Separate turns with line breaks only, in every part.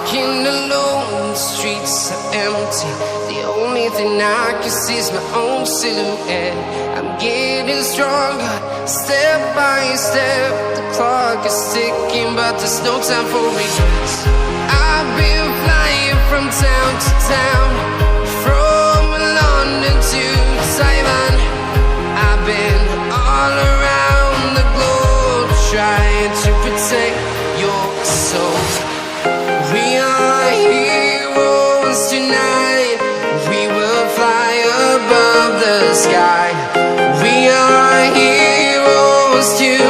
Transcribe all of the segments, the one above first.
walking alone, the streets are empty. The only thing I can see is my own silhouette. I'm getting stronger, step by step. The clock is ticking, but there's no time for regrets. I've been flying from town to town, from London to Taiwan. I've been all around the globe, trying to protect your soul. We are heroes tonight. We will fly above the sky. We are heroes tonight.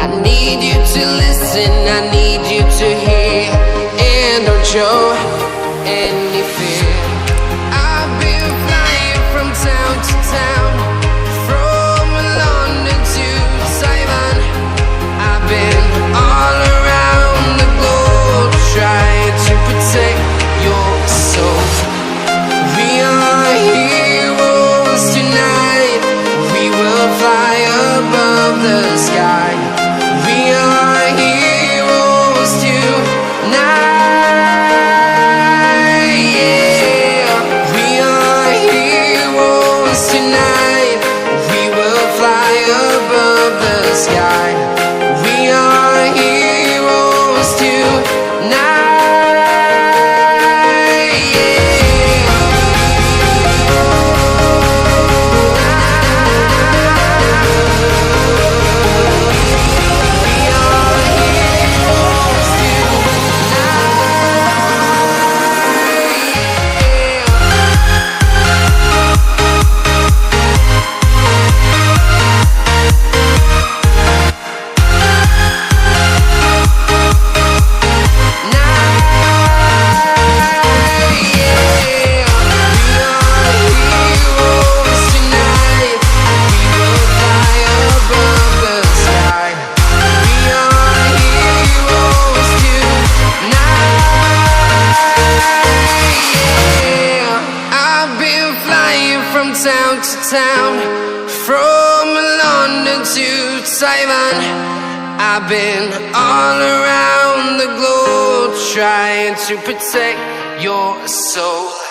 I need you to listen, I need you to hear, and don't show any fear. I've been flying from town to town, from London to Taiwan. I've been all around the globe, trying to protect your soul. We are heroes tonight. We will fly above the sky. We are heroes tonight. Yeah, we are heroes tonight. We will fly above the sky. We are heroes tonight. Town to town, from London to Taiwan. I've been all around the globe, trying to protect your soul.